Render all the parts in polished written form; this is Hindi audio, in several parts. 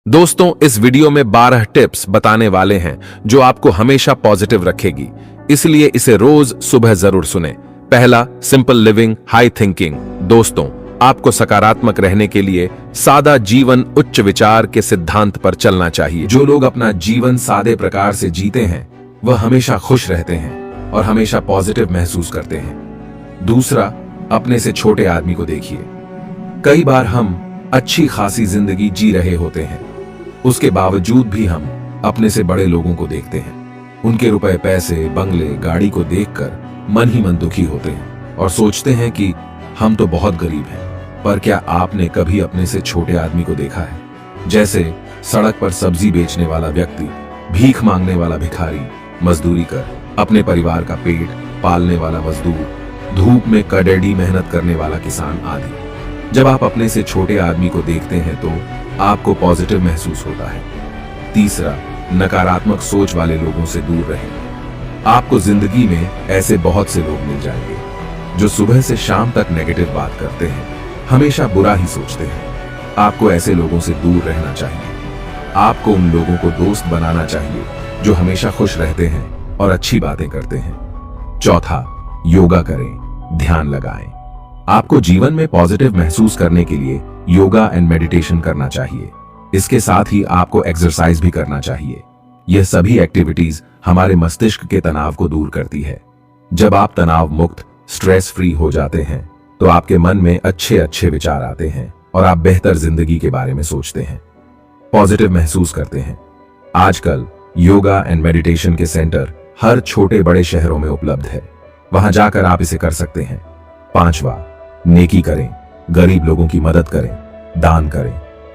दोस्तों, इस वीडियो में 12 टिप्स बताने वाले हैं जो आपको हमेशा पॉजिटिव रखेगी, इसलिए इसे रोज सुबह जरूर सुने। पहला, सिंपल लिविंग हाई थिंकिंग। दोस्तों, आपको सकारात्मक रहने के लिए सादा जीवन उच्च विचार के सिद्धांत पर चलना चाहिए। जो लोग अपना जीवन सादे प्रकार से जीते हैं वह हमेशा खुश रहते हैं और हमेशा पॉजिटिव महसूस करते हैं। दूसरा, अपने से छोटे आदमी को देखिए। कई बार हम अच्छी खासी जिंदगी जी रहे होते हैं, उसके बावजूद भी हम अपने से बड़े लोगों को देखते हैं। उनके रुपए, पैसे, बंगले, गाड़ी को देखकर मन ही मन दुखी होते हैं और सोचते हैं कि हम तो बहुत गरीब हैं। पर क्या आपने कभी अपने से छोटे आदमी को देखा है? जैसे सड़क पर सब्जी बेचने वाला व्यक्ति, भीख मांगने वाला भिखारी, मजदूरी कर अपने परिवार का पेट पालने वाला मजदूर, धूप में कड़ेड़ी मेहनत करने वाला किसान आदि। जब आप अपने से छोटे आदमी को देखते हैं तो आपको पॉजिटिव महसूस होता है। तीसरा, नकारात्मक सोच वाले लोगों से दूर रहें। आपको जिंदगी में ऐसे बहुत से लोग मिल जाएंगे जो सुबह से शाम तक नेगेटिव बात करते हैं, हमेशा बुरा ही सोचते हैं। आपको ऐसे लोगों से दूर रहना चाहिए। आपको उन लोगों को दोस्त बनाना चाहिए जो हमेशा खुश रहते हैं और अच्छी बातें करते हैं। चौथा, योगा करें, ध्यान लगाएं। आपको जीवन में पॉजिटिव महसूस करने के लिए योगा एंड मेडिटेशन करना चाहिए। इसके साथ ही आपको एक्सरसाइज भी करना चाहिए। यह सभी एक्टिविटीज हमारे मस्तिष्क के तनाव को दूर करती है। जब आप तनाव मुक्त, स्ट्रेस फ्री हो जाते हैं तो आपके मन में अच्छे अच्छे विचार आते हैं और आप बेहतर जिंदगी के बारे में सोचते हैं, पॉजिटिव महसूस करते हैं। आजकल योगा एंड मेडिटेशन के सेंटर हर छोटे बड़े शहरों में उपलब्ध है, वहां जाकर आप इसे कर सकते हैं। पांचवा, नेकी करें, गरीब लोगों की मदद करें, दान करें।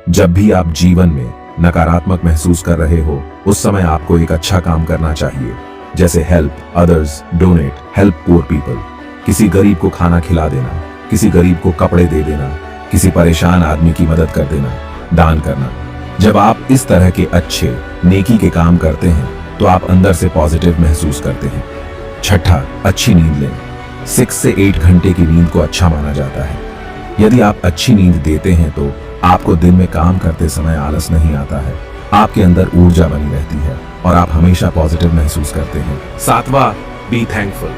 जब भी आप जीवन में नकारात्मक महसूस कर रहे हो उस समय आपको एक अच्छा काम करना चाहिए, जैसे help others, donate, help poor people. किसी गरीब को खाना खिला देना, किसी गरीब को कपड़े दे देना, किसी परेशान आदमी की मदद कर देना, दान करना। जब आप इस तरह के अच्छे नेकी के काम करते हैं तो आप अंदर से पॉजिटिव महसूस करते हैं। छठा, अच्छी नींद लें। 6 से 8 घंटे की नींद को अच्छा माना जाता है। यदि आप अच्छी नींद देते हैं तो आपको दिन में काम करते समय आलस नहीं आता है, आपके अंदर ऊर्जा बनी रहती है और आप हमेशा पॉजिटिव महसूस करते हैं। सातवां, बी थैंकफुल।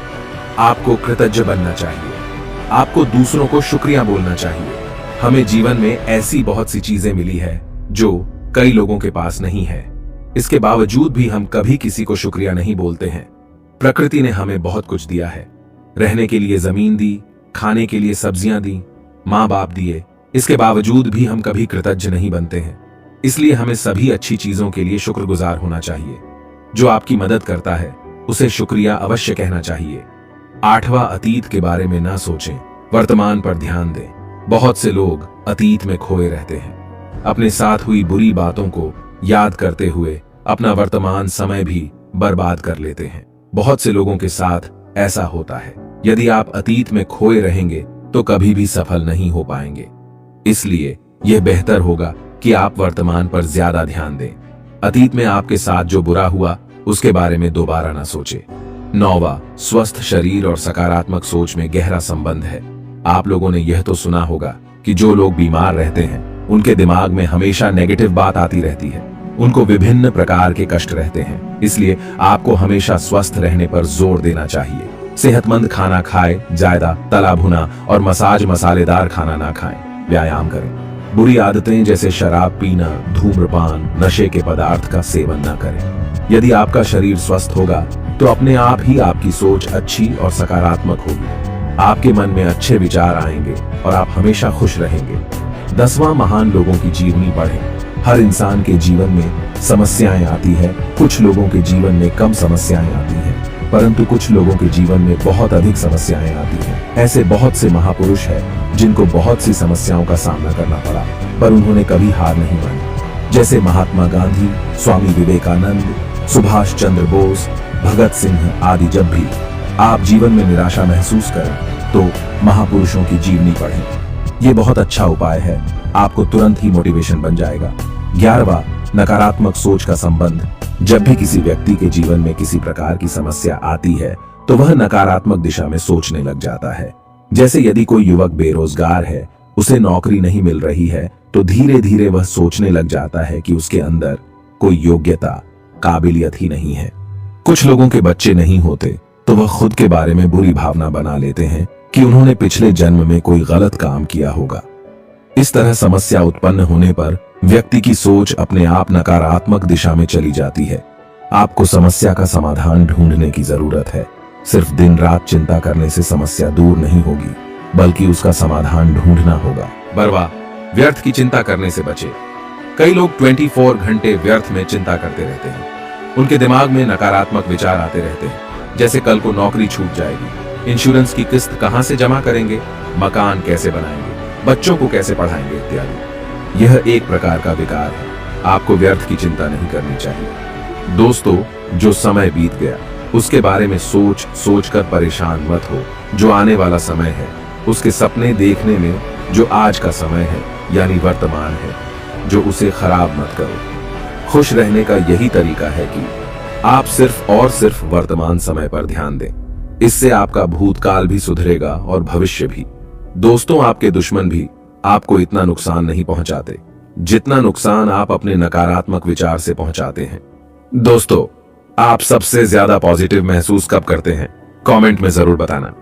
आपको कृतज्ञ बनना चाहिए। आपको दूसरों को शुक्रिया बोलना चाहिए। हमें जीवन में ऐसी बहुत सी चीजें मिली है जो कई लोगों के पास नहीं है। इसके बावजूद भी हम कभी किसी को शुक्रिया नहीं बोलते हैं। प्रकृति ने हमें बहुत कुछ दिया है। रहने के लिए जमीन दी, खाने के लिए सब्जियां दी, माँ बाप दिए। इसके बावजूद भी हम कभी कृतज्ञ नहीं बनते हैं। इसलिए हमें सभी अच्छी चीजों के लिए शुक्रगुजार होना चाहिए। जो आपकी मदद करता है उसे शुक्रिया अवश्य कहना चाहिए। आठवां, अतीत के बारे में ना सोचें, वर्तमान पर ध्यान दें। बहुत से लोग अतीत में खोए रहते हैं, अपने साथ हुई बुरी बातों को याद करते हुए अपना वर्तमान समय भी बर्बाद कर लेते हैं। बहुत से लोगों के साथ ऐसा होता है। यदि आप अतीत में खोए रहेंगे तो कभी भी सफल नहीं हो पाएंगे। इसलिए यह बेहतर होगा कि आप वर्तमान पर ज्यादा ध्यान दें। अतीत में आपके साथ जो बुरा हुआ उसके बारे में दोबारा ना सोचें। नौवां, स्वस्थ शरीर और सकारात्मक सोच में गहरा संबंध है। आप लोगों ने यह तो सुना होगा कि जो लोग बीमार रहते हैं उनके दिमाग में हमेशा नेगेटिव बात आती रहती है, उनको विभिन्न प्रकार के कष्ट रहते हैं। इसलिए आपको हमेशा स्वस्थ रहने पर जोर देना चाहिए। सेहतमंद खाना खाएं, ज्यादा तला भुना और मसालेदार खाना ना खाएं। व्यायाम करें। बुरी आदतें जैसे शराब पीना, धूम्रपान, नशे के पदार्थ का सेवन ना करें। यदि आपका शरीर स्वस्थ होगा तो अपने आप ही आपकी सोच अच्छी और सकारात्मक होगी। आपके मन में अच्छे विचार आएंगे और आप हमेशा खुश रहेंगे। 10वां, महान लोगों की जीवनी पढ़ें। हर इंसान के जीवन में समस्याएं आती है। कुछ लोगों के जीवन में कम समस्याएं आती हैं, परंतु कुछ लोगों के जीवन में बहुत अधिक समस्याएं आती हैं। ऐसे बहुत से महापुरुष हैं जिनको बहुत सी समस्याओं का सामना करना पड़ा, पर उन्होंने कभी हार नहीं मानी। जैसे महात्मा गांधी, स्वामी विवेकानंद, सुभाष चंद्र बोस, भगत सिंह आदि। जब भी आप जीवन में निराशा महसूस करें तो महापुरुषों की जीवनी पढ़ें। ये बहुत अच्छा उपाय है, आपको तुरंत ही मोटिवेशन बन जाएगा। 11वां, नकारात्मक सोच का संबंध। जब भी किसी व्यक्ति के जीवन में किसी प्रकार की समस्या आती है तो वह नकारात्मक दिशा में सोचने लग जाता है। जैसे यदि कोई युवक बेरोजगार है उसे नौकरी नहीं मिल रही है तो धीरे धीरे वह सोचने लग जाता है कि उसके अंदर कोई योग्यता, काबिलियत ही नहीं है। कुछ लोगों के बच्चे नहीं होते तो वह खुद के बारे में बुरी भावना बना लेते हैं कि उन्होंने पिछले जन्म में कोई गलत काम किया होगा। इस तरह समस्या उत्पन्न होने पर व्यक्ति की सोच अपने आप नकारात्मक दिशा में चली जाती है। आपको समस्या का समाधान ढूंढने की जरूरत है। सिर्फ दिन रात चिंता करने से समस्या दूर नहीं होगी, बल्कि उसका समाधान ढूंढना होगा। बरवा, व्यर्थ की चिंता करने से बचे। कई लोग 24 घंटे व्यर्थ में चिंता करते रहते हैं। उनके दिमाग में नकारात्मक विचार आते रहते हैं, जैसे कल को नौकरी छूट जाएगी, इंश्योरेंस की किस्त कहां से जमा करेंगे, मकान कैसे बनाएंगे, बच्चों को कैसे पढ़ाएंगे इत्यादि। यह एक प्रकार का विकार है। आपको व्यर्थ की चिंता नहीं करनी चाहिए। दोस्तों, जो समय बीत गया उसके बारे में सोच कर परेशान मत हो। जो आने वाला समय है उसके सपने देखने में जो आज का समय है यानी वर्तमान है, जो उसे खराब मत करो। खुश रहने का यही तरीका है कि आप सिर्फ और सिर्फ वर्तमान समय पर ध्यान दें। इससे आपका भूतकाल भी सुधरेगा और भविष्य भी। दोस्तों, आपके दुश्मन भी आपको इतना नुकसान नहीं पहुंचाते जितना नुकसान आप अपने नकारात्मक विचार से पहुंचाते हैं। दोस्तों, आप सबसे ज्यादा पॉजिटिव महसूस कब करते हैं? कमेंट में जरूर बताना।